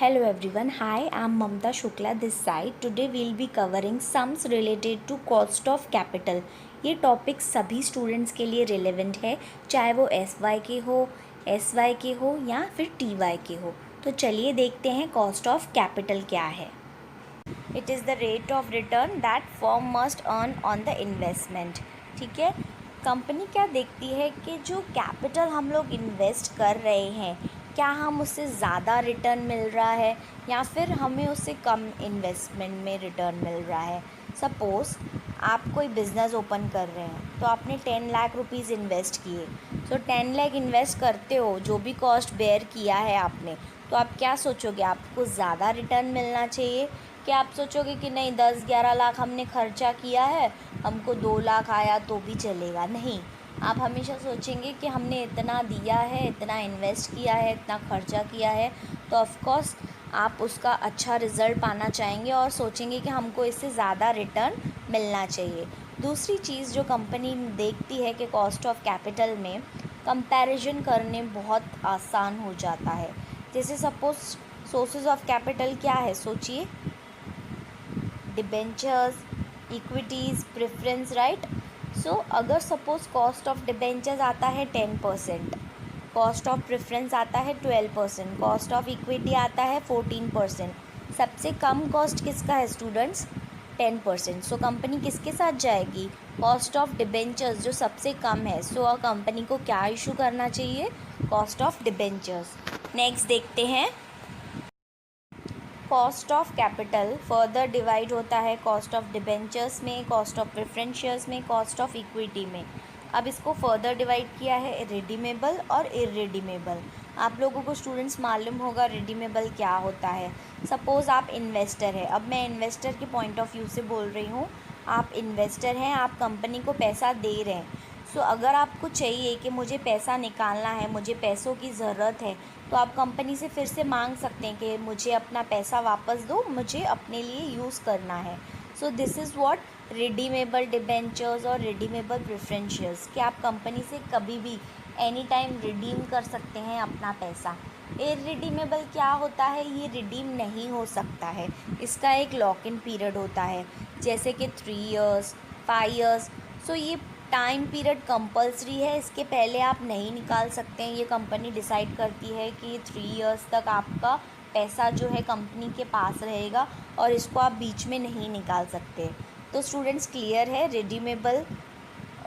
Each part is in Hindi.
Hello everyone, hi, I'm Mamta Shukla this side. Today we'll be covering sums related to cost of capital. ये टॉपिक सभी स्टूडेंट्स के लिए रिलेवेंट है, चाहे वो SY के हो, SY के हो या फिर TY के हो. तो चलिए देखते हैं कॉस्ट ऑफ कैपिटल क्या है. It is the rate of return that firm must earn on the investment. ठीक है, कंपनी क्या देखती है कि जो कैपिटल हम लोग इन्वेस्ट कर रहे हैं क्या हम उससे ज़्यादा रिटर्न मिल रहा है या फिर हमें उससे कम इन्वेस्टमेंट में रिटर्न मिल रहा है. सपोज़ आप कोई बिज़नेस ओपन कर रहे हैं तो आपने 10 लाख रुपीज़ इन्वेस्ट किए. तो 10 लाख इन्वेस्ट करते हो, जो भी कॉस्ट बेयर किया है आपने, तो आप क्या सोचोगे, आपको ज़्यादा रिटर्न मिलना चाहिए कि आप सोचोगे कि नहीं 10-11 लाख हमने खर्चा किया है, हमको 2 लाख आया तो भी चलेगा. नहीं, आप हमेशा सोचेंगे कि हमने इतना दिया है, इतना इन्वेस्ट किया है, इतना खर्चा किया है, तो ऑफ़कोर्स आप उसका अच्छा रिज़ल्ट पाना चाहेंगे और सोचेंगे कि हमको इससे ज़्यादा रिटर्न मिलना चाहिए. दूसरी चीज़ जो कंपनी देखती है कि कॉस्ट ऑफ कैपिटल में कंपैरिजन करने बहुत आसान हो जाता है. जैसे सपोज़ सोर्सेज ऑफ कैपिटल क्या है, सोचिए. Debentures, equities, preference, right. So अगर सपोज़ कॉस्ट ऑफ डिबेंचर्स आता है 10%, कॉस्ट ऑफ प्रेफरेंस आता है 12%, कॉस्ट ऑफ इक्विटी आता है 14%. सबसे कम कॉस्ट किसका है स्टूडेंट्स? 10%. सो कंपनी किसके साथ जाएगी? कॉस्ट ऑफ डिबेंचर्स जो सबसे कम है. सो कंपनी को क्या इशू करना चाहिए? Cost of debentures. नेक्स्ट देखते हैं, cost of capital further divide होता है कॉस्ट ऑफ डिबेंचर्स में, कॉस्ट ऑफ प्रेफरेंस शेयर्स में, कॉस्ट ऑफ इक्विटी में. अब इसको फर्दर डिवाइड किया है रिडीमेबल और इररिडीमेबल. आप लोगों को स्टूडेंट्स मालूम होगा रिडीमेबल क्या होता है. सपोज़ आप इन्वेस्टर है, अब मैं इन्वेस्टर के पॉइंट ऑफ व्यू से बोल रही हूँ. आप इन्वेस्टर हैं, आप कंपनी को पैसा दे रहे हैं. सो अगर आपको चाहिए कि मुझे पैसा निकालना है, मुझे पैसों की ज़रूरत है, तो आप कंपनी से फिर से मांग सकते हैं कि मुझे अपना पैसा वापस दो, मुझे अपने लिए यूज़ करना है. So this is what redeemable debentures और रिडीमेबल प्रेफरेंस शेयर्स, कि आप कंपनी से कभी भी एनी टाइम रिडीम कर सकते हैं अपना पैसा. इररिडीमेबल क्या होता है? ये रिडीम नहीं हो सकता है, इसका एक लॉक इन पीरियड होता है, जैसे कि 3 ईयर्स, 5 ईयर्स. सो ये टाइम पीरियड कंपल्सरी है, इसके पहले आप नहीं निकाल सकते हैं. ये कंपनी डिसाइड करती है कि 3 ईयर्स तक आपका पैसा जो है कंपनी के पास रहेगा और इसको आप बीच में नहीं निकाल सकते. तो स्टूडेंट्स क्लियर है? Redeemable,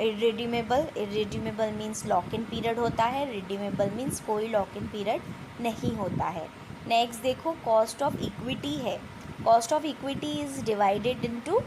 irredeemable means lock in period होता है, रिडीमेबल मीन्स कोई लॉक इन पीरियड नहीं होता है. नेक्स्ट देखो, कॉस्ट ऑफ इक्विटी है. Cost of equity is divided into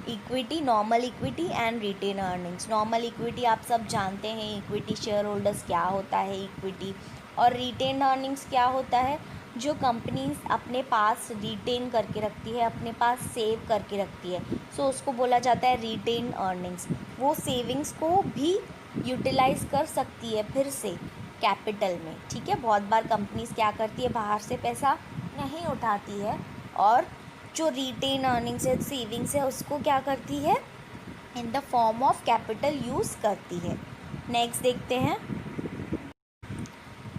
equity, normal equity and retained earnings. Normal equity आप सब जानते हैं, इक्विटी शेयर होल्डर्स क्या होता है इक्विटी. और रिटेन अर्निंग्स क्या होता है? जो कंपनीज अपने पास रिटेन करके रखती है, अपने पास सेव करके रखती है, सो उसको बोला जाता है रिटेन अर्निंग्स. वो सेविंग्स को भी यूटिलाइज़ कर सकती है फिर से कैपिटल में. ठीक है, बहुत बार कंपनीज क्या करती है, बाहर से पैसा नहीं उठाती है और जो रिटेन अर्निंग्स है, सेविंग्स है, उसको क्या करती है, in the form of capital use करती है. नेक्स्ट देखते हैं,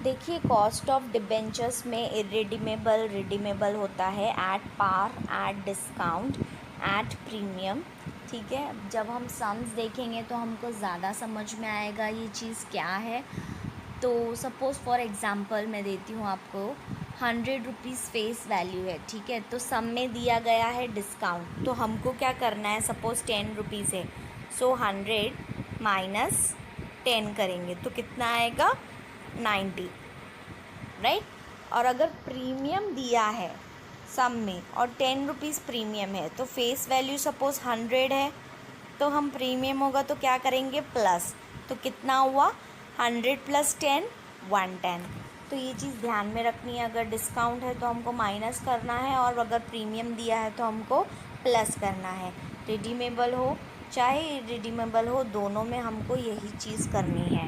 देखिए कॉस्ट ऑफ डिबेंचर्स में इररिडीमेबल, रिडीमेबल होता है at par, at discount, at premium. ठीक है, जब हम सम्स देखेंगे तो हमको ज़्यादा समझ में आएगा ये चीज़ क्या है. तो सपोज़ फॉर एग्ज़ाम्पल मैं देती हूँ आपको, 100 रुपीज़ फेस वैल्यू है. ठीक है, तो सम में दिया गया है डिस्काउंट, तो हमको क्या करना है, सपोज़ 10 रुपीज़ है, सो 100 माइनस 10 करेंगे तो कितना आएगा, 90, राइट. और अगर प्रीमियम दिया है सम में और 10 रुपीज़ प्रीमियम है, तो फेस वैल्यू सपोज़ 100 है, तो हम प्रीमियम होगा तो क्या करेंगे, प्लस. तो कितना हुआ, 100 प्लस 10, 110. तो ये चीज़ ध्यान में रखनी है, अगर डिस्काउंट है तो हमको माइनस करना है और अगर प्रीमियम दिया है तो हमको प्लस करना है. रिडीमेबल हो चाहे इररिडीमेबल हो, दोनों में हमको यही चीज़ करनी है.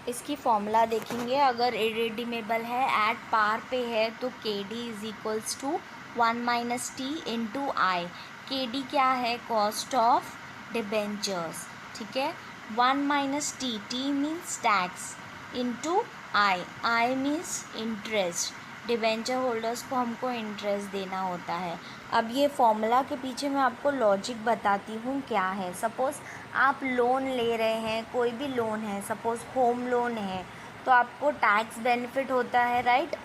इसकी फॉर्मूला देखेंगे, अगर इररिडीमेबल है, एट पार पे है, तो K D is equals to 1 minus T into I. K D क्या है, कॉस्ट ऑफ डिबेंचर्स. ठीक है, 1 minus T, T means tax, into I means interest, debenture holders को हमको इंटरेस्ट देना होता है। अब ये फॉर्मूला के पीछे मैं आपको लॉजिक बताती हूँ क्या है। सपोज़ आप लोन ले रहे हैं, कोई भी लोन है, सपोज़ होम लोन है, तो आपको टैक्स बेनिफिट होता है, राइट,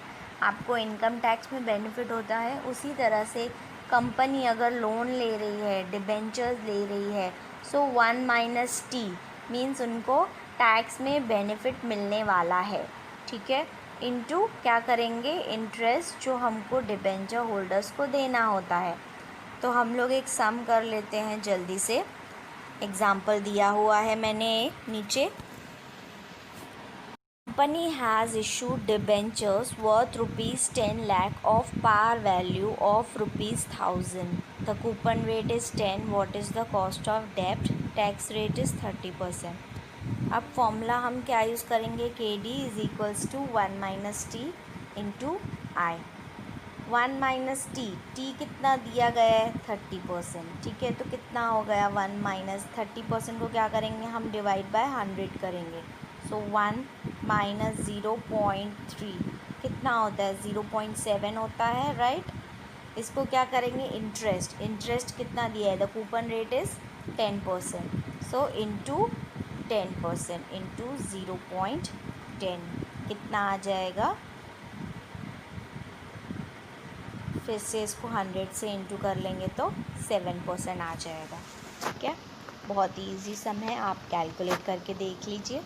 आपको इनकम टैक्स में बेनिफिट होता है। उसी तरह से कंपनी अगर लोन ले रही है, डिबेंचर्स ले रही है, सो 1 - T मीन्स उनको टैक्स में बेनिफिट मिलने वाला है, ठीक है, इनटू क्या करेंगे, इंटरेस्ट जो हमको डिबेंचर होल्डर्स को देना होता है। तो हम लोग एक सम कर लेते हैं जल्दी से। एग्जाम्पल दिया हुआ है मैंने नीचे। Company has issued debentures worth ₹10 lakh of par value of ₹1,000. The coupon rate is 10. What is the cost of debt? Tax rate is 30%. अब फॉर्मूला हम क्या यूज़ करेंगे, KD = 1 - T इंटू आई। 1 - T कितना दिया गया है, 30%, ठीक है। तो कितना हो गया, 1 - 30% को क्या करेंगे हम, डिवाइड बाय 100 करेंगे। सो 1 - 0.3 कितना होता है, 0.7 होता है, राइट। इसको क्या करेंगे, इंटरेस्ट कितना दिया है, the coupon rate is 10%, so into 10% into 0.10 कितना आ जाएगा, फिर से इसको 100 से इंटू कर लेंगे तो 7% आ जाएगा, ठीक है। बहुत ही ईजी सम है, आप कैलकुलेट करके देख लीजिए।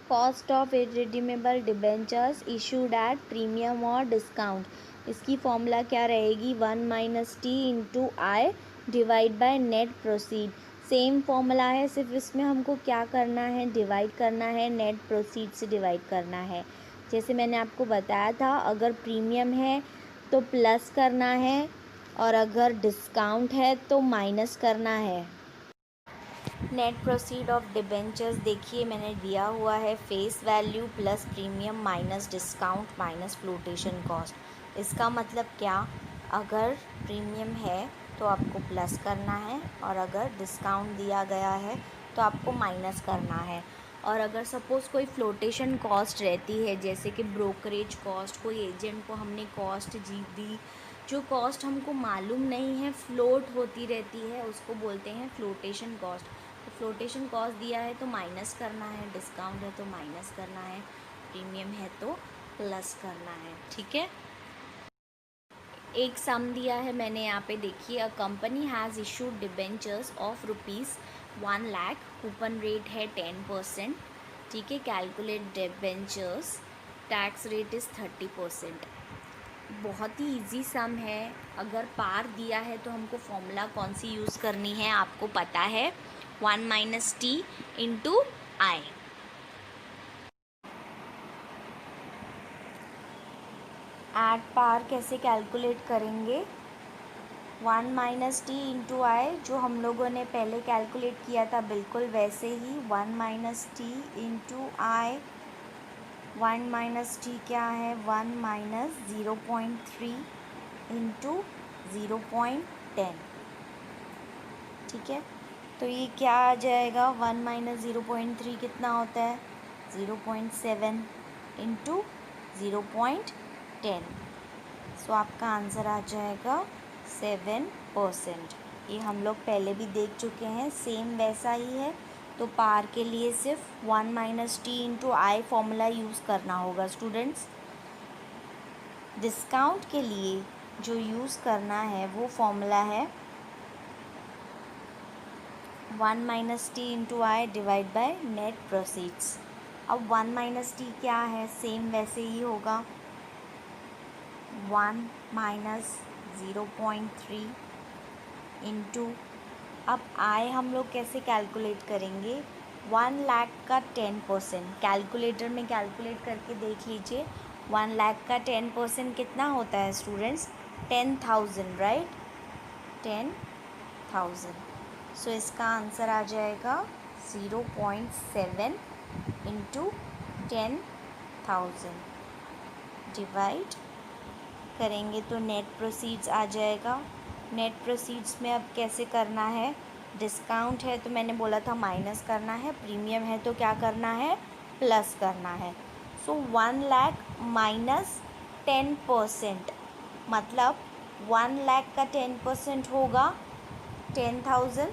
Cost of irredeemable debentures issued at premium और डिस्काउंट, इसकी फॉर्मूला क्या रहेगी, 1 - T into I divide by net proceed. Same formula है, सिर्फ इसमें हमको क्या करना है, डिवाइड करना है, नेट प्रोसीड से डिवाइड करना है। जैसे मैंने आपको बताया था, अगर प्रीमियम है तो प्लस करना है और अगर डिस्काउंट है तो माइनस करना है। नेट प्रोसीड ऑफ डिबेंचर्स देखिए मैंने दिया हुआ है, face value plus premium minus discount minus flotation cost. इसका मतलब क्या, अगर प्रीमियम है तो आपको प्लस करना है और अगर डिस्काउंट दिया गया है तो आपको माइनस करना है। और अगर सपोज़ कोई फ्लोटेशन कॉस्ट रहती है, जैसे कि ब्रोकरेज कॉस्ट, कोई एजेंट को हमने कॉस्ट दी, जो कॉस्ट हमको मालूम नहीं है, फ्लोट होती रहती है, उसको बोलते हैं फ्लोटेशन कॉस्ट। तो फ्लोटेशन कॉस्ट दिया है तो माइनस करना है, डिस्काउंट है तो माइनस करना है, प्रीमियम है तो प्लस करना है, ठीक है। एक सम दिया है मैंने यहाँ पे देखिए, a company has issued debentures of ₹1 lakh, coupon rate है 10%, ठीक है। Calculate debentures, tax rate is 30%। बहुत ही इजी सम है। अगर पार दिया है तो हमको फॉर्मूला कौन सी यूज़ करनी है आपको पता है, 1 - T into I. At par कैसे कैलकुलेट करेंगे, 1 - T इंटू आई, जो हम लोगों ने पहले कैलकुलेट किया था बिल्कुल वैसे ही, 1 - T इंटू आई। 1 - T क्या है, 1 - 0.3 इंटू 0.10, ठीक है। तो ये क्या आ जाएगा, 1 - 0.3 कितना होता है, 0.7 इंटू 0.10, सो आपका आंसर आ जाएगा 7%। ये हम लोग पहले भी देख चुके हैं, सेम वैसा ही है। तो पार के लिए सिर्फ 1 - T इंटू आई फॉर्मूला यूज़ करना होगा स्टूडेंट्स। डिस्काउंट के लिए जो यूज़ करना है वो फॉर्मूला है 1 - T into I divide by net proceeds. अब 1 - T क्या है, सेम वैसे ही होगा, 1 - 0.3 इंटू, अब आए हम लोग कैसे कैलकुलेट करेंगे, 1 लाख का 10%, कैलकुलेटर में कैलकुलेट करके देख लीजिए। 1 लाख का 10% कितना होता है स्टूडेंट्स, 10,000, राइट, 10,000। सो इसका आंसर आ जाएगा 0.7 इंटू 10,000, डिवाइड करेंगे तो नेट प्रोसीड्स आ जाएगा। नेट प्रोसीड्स में अब कैसे करना है, डिस्काउंट है तो मैंने बोला था माइनस करना है, प्रीमियम है तो क्या करना है, प्लस करना है। सो 1 लाख माइनस 10%, मतलब 1 लाख का 10% होगा 10,000,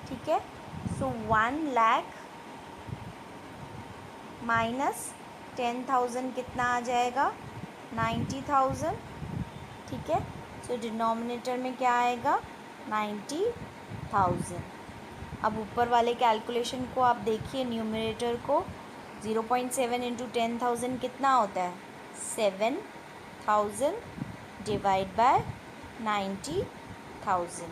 ठीक है। सो 1 लाख माइनस 10,000 कितना आ जाएगा, 90,000, ठीक है। सो डिनोमिनेटर में क्या आएगा, 90,000। अब ऊपर वाले कैलकुलेशन को आप देखिए, न्यूमरेटर को 0.7 इंटू 10,000 कितना होता है, 7,000 डिवाइड बाय 90,000।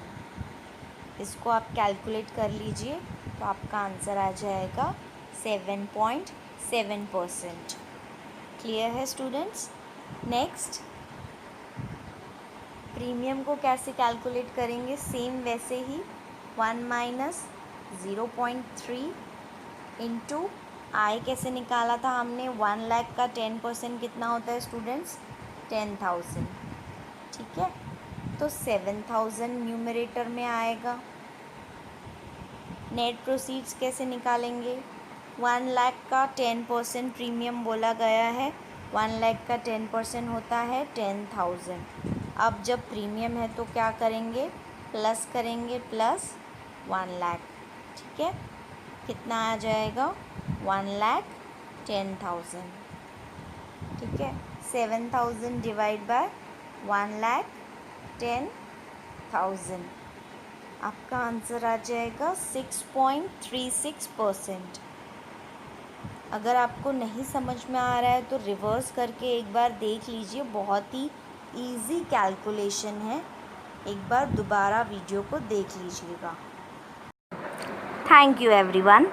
इसको आप कैलकुलेट कर लीजिए तो आपका आंसर आ जाएगा 7.7%। क्लियर है स्टूडेंट्स। नेक्स्ट, प्रीमियम को कैसे कैलकुलेट करेंगे, सेम वैसे ही 1 माइनस 0.3 इंटू आई कैसे निकाला था हमने, 1 लाख का 10% कितना होता है स्टूडेंट्स, 10,000, ठीक है। तो 7,000 न्यूमरेटर में आएगा। नेट प्रोसीड्स कैसे निकालेंगे, 1 लाख का 10% प्रीमियम बोला गया है, 1 लाख का 10% होता है 10,000। अब जब प्रीमियम है तो क्या करेंगे, प्लस करेंगे, प्लस 1 लाख, ठीक है। कितना आ जाएगा, 1 लाख 10,000, ठीक है। 7,000 डिवाइड बाय 1 लाख 10,000, आपका आंसर आ जाएगा 6.36%। अगर आपको नहीं समझ में आ रहा है तो रिवर्स करके एक बार देख लीजिए, बहुत ही इजी कैलकुलेशन है, एक बार दोबारा वीडियो को देख लीजिएगा। Thank you everyone.